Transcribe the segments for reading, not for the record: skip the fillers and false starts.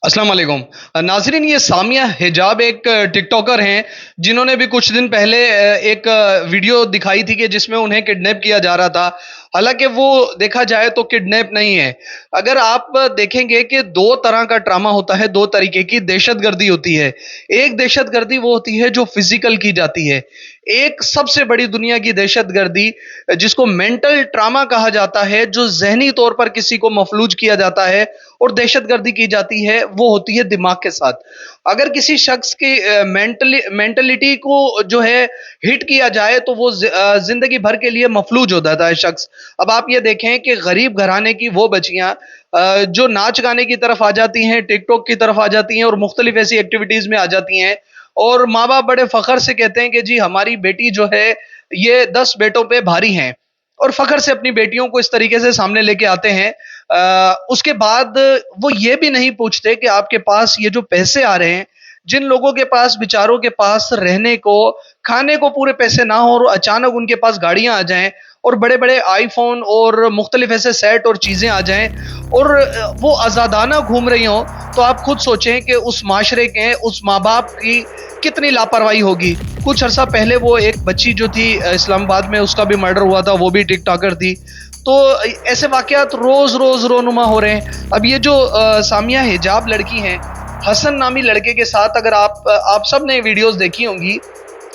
अस्सलाम वालेकुम। नाज़रीन, ये सामिया हिजाब एक टिकटॉकर हैं जिन्होंने भी कुछ दिन पहले एक वीडियो दिखाई थी कि जिसमें उन्हें किडनैप किया जा रहा था। हालांकि वो देखा जाए तो किडनैप नहीं है। अगर आप देखेंगे कि दो तरह का ट्रामा होता है, दो तरीके की दहशतगर्दी होती है। एक दहशतगर्दी वो होती है जो फिजिकल की जाती है। एक सबसे बड़ी दुनिया की दहशतगर्दी जिसको मेंटल ट्रामा कहा जाता है, जो जहनी तौर पर किसी को मफलूज किया जाता है और दहशतगर्दी की जाती है, वो होती है दिमाग के साथ। अगर किसी शख्स की मेंटलिटी को जो है हिट किया जाए तो वो जिंदगी भर के लिए मफलूज हो जाता है शख्स। अब आप ये देखें कि गरीब घराने की वो बच्चियां जो नाच गाने की तरफ आ जाती हैं, टिकटॉक की तरफ आ जाती हैं और मुख्तलिफ ऐसी एक्टिविटीज में आ जाती हैं, और माँ बाप बड़े फख्र से कहते हैं कि जी हमारी बेटी जो है ये 10 बेटों पे भारी हैं, और फख्र से अपनी बेटियों को इस तरीके से सामने लेके आते हैं। उसके बाद वो ये भी नहीं पूछते कि आपके पास ये जो पैसे आ रहे हैं, जिन लोगों के पास, बेचारों के पास रहने को, खाने को पूरे पैसे ना हो और अचानक उनके पास गाड़ियां आ जाएं और बड़े बड़े आईफोन और मुख्तलिफ ऐसे सेट और चीजें आ जाएं और वो आज़ादाना घूम रही हों, तो आप खुद सोचें कि उस माशरे के, उस माँ बाप की कितनी लापरवाही होगी। कुछ अरसा पहले वो एक बच्ची जो थी इस्लामाबाद में, उसका भी मर्डर हुआ था, वो भी टिकटॉकर थी। तो ऐसे वाकयात रोज रोज रोनुमा हो रहे हैं। अब ये जो सामिया हिजाब लड़की हैं, हसन नामी लड़के के साथ, अगर आप सब ने वीडियोस देखी होंगी,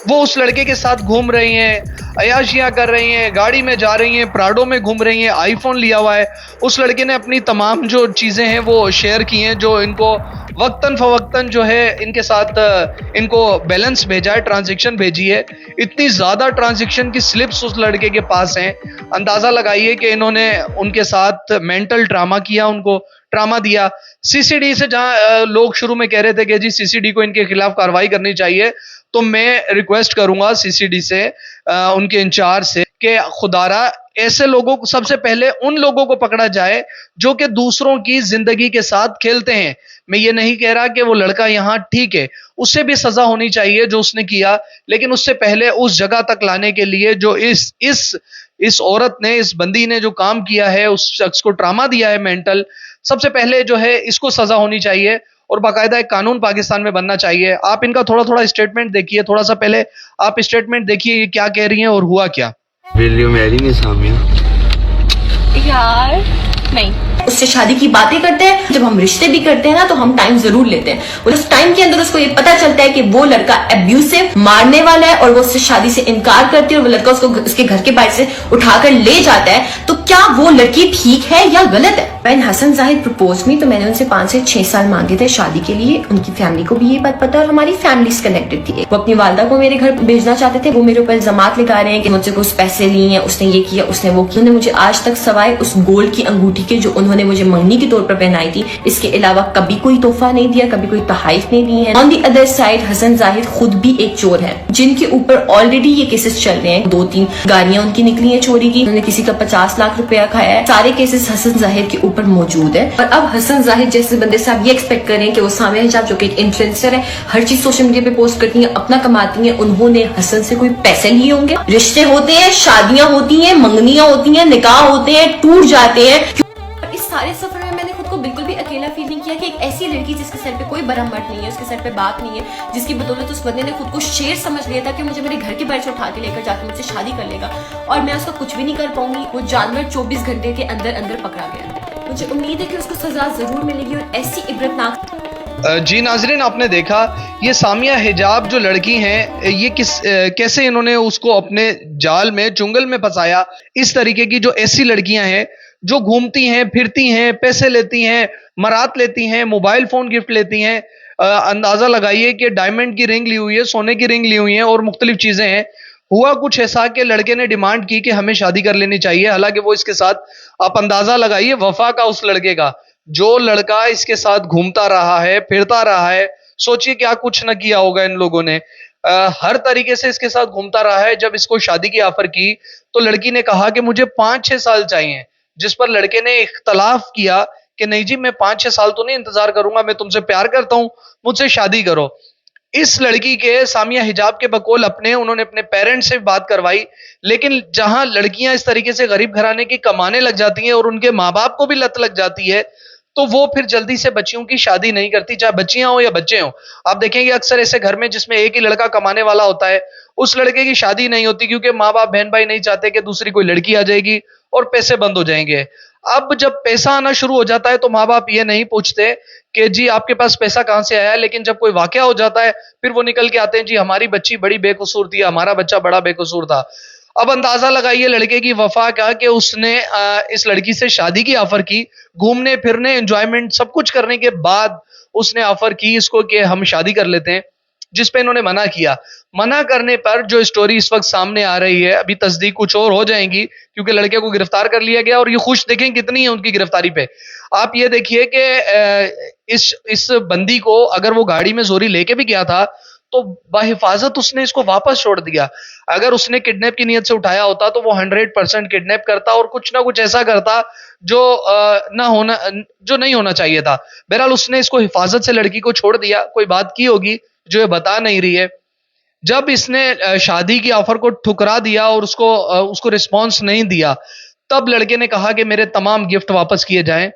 वो उस लड़के के साथ घूम रही हैं, अय्याशियां कर रही हैं, गाड़ी में जा रही हैं, प्राडो में घूम रही हैं, आईफोन लिया हुआ है। उस लड़के ने अपनी तमाम जो चीज़ें हैं वो शेयर की हैं, जो इनको वक्तन फवक्तन जो है इनके साथ इनको बैलेंस भेजा है, ट्रांजैक्शन भेजी है। इतनी ज़्यादा ट्रांजैक्शन की स्लिप्स उस लड़के के पास हैं। अंदाज़ा लगाइए कि इन्होंने उनके साथ मेंटल ट्रामा किया, उनको ट्रामा दिया। सीसीडी से जहां लोग शुरू में कह रहे थे कि जी सीसीडी को इनके खिलाफ कार्रवाई करनी चाहिए, तो मैं रिक्वेस्ट करूंगा सीसीडी से, उनके इंचार्ज से, कि खुदारा ऐसे लोगों को, सबसे पहले उन लोगों को पकड़ा जाए जो कि दूसरों की जिंदगी के साथ खेलते हैं। मैं ये नहीं कह रहा कि वो लड़का यहाँ ठीक है, उसे भी सजा होनी चाहिए जो उसने किया, लेकिन उससे पहले उस जगह तक लाने के लिए जो इस औरत ने, इस बंदी ने जो काम किया है, उस शख्स को ट्रामा दिया है मेंटल, सबसे पहले जो है इसको सजा होनी चाहिए और बाकायदा एक कानून पाकिस्तान में बनना चाहिए। आप इनका थोड़ा थोड़ा स्टेटमेंट देखिए, थोड़ा सा पहले आप स्टेटमेंट देखिए, ये क्या कह रही हैं और हुआ क्या। Will you marry me Samia? यार नहीं, उससे शादी की बातें करते हैं। जब हम रिश्ते भी करते हैं ना, तो हम टाइम जरूर लेते हैं, और उस टाइम के अंदर उसको ये पता चलता है कि वो लड़का अब्यूसिव, मारने वाला है, और वो उससे शादी से इनकार करती है और वो लड़का उसको उसके घर के बाहर से उठाकर ले जाता है। तो क्या वो लड़की ठीक है या गलत है? When Hasan Zahid propose me, तो मैंने उनसे 5 से 6 साल मांगे थे शादी के लिए। उनकी फैमिली को भी ये बात पता, और हमारी फैमिली कनेक्टेड थी। वो अपनी वालदा को मेरे घर भेजना चाहते थे। वो मेरे ऊपर इल्जामात लगा रहे हैं कि मुझसे कुछ पैसे लिए हैं, उसने ये किया, उसने वो किया। उन्होंने मुझे आज तक सवाए उस गोल्ड की अंगूठी के जो उन्होंने मुझे मंगनी के तौर पर पहनाई थी, इसके अलावा कभी कोई तोहफा नहीं दिया, कभी कोई तहाइफ नहीं दी है। On the other side, Hasan Zahid खुद भी एक चोर है, जिनके ऊपर ऑलरेडी ये केसेस चल रहे हैं। 2-3 गाड़ियां उनकी निकली है चोरी की, उन्होंने किसी का 50 लाख रुपया खाया है। सारे केसेस हसन जाहिद के ऊपर मौजूद है। और अब हसन जाहिद जैसे बंदे से आप ये एक्सपेक्ट कर रहे हैं कि वो सामिया हिजाब, जो कि एक इन्फ्लुएंसर है, हर चीज सोशल मीडिया पे पोस्ट करती है, अपना कमाती है, उन्होंने हसन से कोई पैसे लिए होंगे? रिश्ते होते हैं, शादियां होती हैं, मंगनियां होती हैं, निकाह होते हैं, टूट जाते हैं। इस सारे सफर में मैंने खुद को बिल्कुल भी अकेला फील नहीं किया कि एक ऐसी लड़की जिसके सर पे कोई बड़ा मर्द नहीं है, उसके सर पे बाप नहीं है, जिसकी बदौलत उस बंदे ने खुद को शेर समझ लिया था कि मुझे मेरे घर के बाहर से उठा के लेकर जाकर मुझसे शादी कर लेगा और मैं उसका कुछ भी नहीं कर पाऊंगी। वो जानवर 24 घंटे के अंदर अंदर पकड़ा गया। मुझे उम्मीद है कि उसको सजा जरूर मिलेगी और ऐसी इबरतनाक। जी नाजरीन, आपने देखा ये सामिया हिजाब जो लड़की हैं, ये कैसे इन्होंने उसको अपने जाल में, चुंगल में फंसाया। इस तरीके की जो ऐसी लड़कियां हैं जो घूमती हैं, फिरती हैं, पैसे लेती हैं, मरात लेती हैं, मोबाइल फोन गिफ्ट लेती हैं, अंदाजा लगाइए कि डायमंड की रिंग ली हुई है, सोने की रिंग ली हुई है और मुख्तलिफ चीजें हैं। हुआ कुछ ऐसा कि लड़के ने डिमांड की कि हमें शादी कर लेनी चाहिए, हालांकि वो इसके साथ, आप अंदाजा लगाइए वफा का उस लड़के का, जो लड़का इसके साथ घूमता रहा है, फिरता रहा है, सोचिए क्या कुछ न किया होगा इन लोगों ने। हर तरीके से इसके साथ घूमता रहा है। जब इसको शादी की ऑफर की तो लड़की ने कहा कि मुझे 5-6 साल चाहिए, जिस पर लड़के ने इख्तलाफ किया कि नहीं जी, मैं 5-6 साल तो नहीं इंतजार करूंगा, मैं तुमसे प्यार करता हूं, मुझसे शादी करो। इस लड़की के, सामिया हिजाब के बकौल उन्होंने अपने पेरेंट्स से बात करवाई, लेकिन जहां लड़कियां इस तरीके से गरीब घराने की कमाने लग जाती हैं और उनके माँ बाप को भी लत लग जाती है, तो वो फिर जल्दी से बच्चियों की शादी नहीं करती, चाहे बच्चियां हो या बच्चे हो। आप देखेंगे अक्सर ऐसे घर में जिसमें एक ही लड़का कमाने वाला होता है, उस लड़के की शादी नहीं होती, क्योंकि माँ बाप बहन भाई नहीं चाहते कि दूसरी कोई लड़की आ जाएगी और पैसे बंद हो जाएंगे। अब जब पैसा आना शुरू हो जाता है तो माँ बाप ये नहीं पूछते कि जी आपके पास पैसा कहां से आया, लेकिन जब कोई वाकया हो जाता है फिर वो निकल के आते हैं, जी हमारी बच्ची बड़ी बेकसूर थी, हमारा बच्चा बड़ा बेकसूर था। अब अंदाजा लगाइए लड़के की वफा का, कि उसने इस लड़की से शादी की ऑफर की, घूमने फिरने एंजॉयमेंट सब कुछ करने के बाद उसने ऑफर की इसको कि हम शादी कर लेते हैं, जिस पे इन्होंने मना किया। मना करने पर जो स्टोरी इस वक्त सामने आ रही है, अभी तस्दीक कुछ और हो जाएंगी, क्योंकि लड़के को गिरफ्तार कर लिया गया और ये खुश देखें कितनी है उनकी गिरफ्तारी पे। आप ये देखिए कि इस बंदी को अगर वो गाड़ी में जोरी लेके भी गया था तो बाहिफाजत उसने इसको वापस छोड़ दिया। अगर उसने किडनैप की नीयत से उठाया होता तो वो 100% किडनैप करता और कुछ ना कुछ ऐसा करता जो जो नहीं होना चाहिए था। बहरहाल उसने इसको हिफाजत से लड़की को छोड़ दिया, कोई बात की होगी जो ये बता नहीं रही है। जब इसने शादी की ऑफर को ठुकरा दिया और उसको रिस्पॉन्स नहीं दिया, तब लड़के ने कहा कि मेरे तमाम गिफ्ट वापस किए जाएं।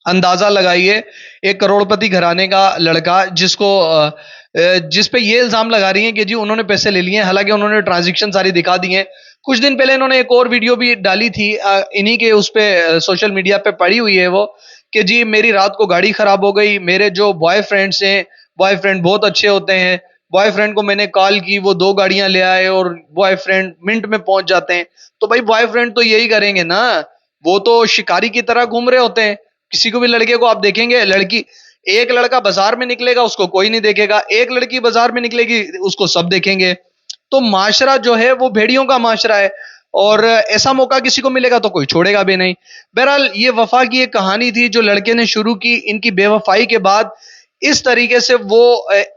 अंदाजा लगाइए, एक करोड़पति घराने का लड़का जिस पे ये इल्जाम लगा रही है कि जी उन्होंने पैसे ले लिए, हालांकि उन्होंने ट्रांजैक्शन सारी दिखा दी है। कुछ दिन पहले इन्होंने एक और वीडियो भी डाली थी, इन्हीं के उस पे सोशल मीडिया पे पड़ी हुई है वो, कि जी मेरी रात को गाड़ी खराब हो गई, मेरे जो बॉयफ्रेंड्स हैं, बॉयफ्रेंड बहुत अच्छे होते हैं, बॉयफ्रेंड को मैंने कॉल की, वो 2 गाड़ियां ले आए और बॉयफ्रेंड मिनट में पहुंच जाते हैं। तो भाई बॉयफ्रेंड तो यही करेंगे ना, वो तो शिकारी की तरह घूम रहे होते हैं। किसी को भी लड़के को आप देखेंगे, एक लड़का बाजार में निकलेगा उसको कोई नहीं देखेगा, एक लड़की बाजार में निकलेगी उसको सब देखेंगे। तो माशरा जो है वो भेड़ियों का माशरा है, और ऐसा मौका किसी को मिलेगा तो कोई छोड़ेगा भी नहीं। बहरहाल ये वफा की एक कहानी थी जो लड़के ने शुरू की, इनकी बेवफाई के बाद इस तरीके से वो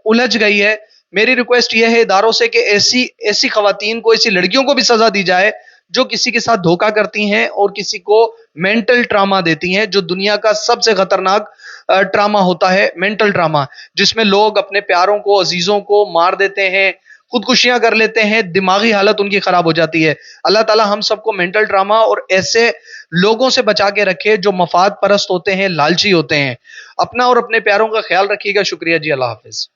उलझ गई है। मेरी रिक्वेस्ट ये है इदारों से कि ऐसी खवातीन को, ऐसी लड़कियों को भी सजा दी जाए जो किसी के साथ धोखा करती हैं और किसी को मेंटल ट्रामा देती हैं, जो दुनिया का सबसे खतरनाक ट्रामा होता है, मेंटल ट्रामा, जिसमें लोग अपने प्यारों को, अजीजों को मार देते हैं, खुदकुशियां कर लेते हैं, दिमागी हालत उनकी खराब हो जाती है। अल्लाह ताला हम सबको मेंटल ट्रामा और ऐसे लोगों से बचा के रखे जो मफाद परस्त होते हैं, लालची होते हैं। अपना और अपने प्यारों का ख्याल रखिएगा। शुक्रिया जी, अल्लाह हाफिज।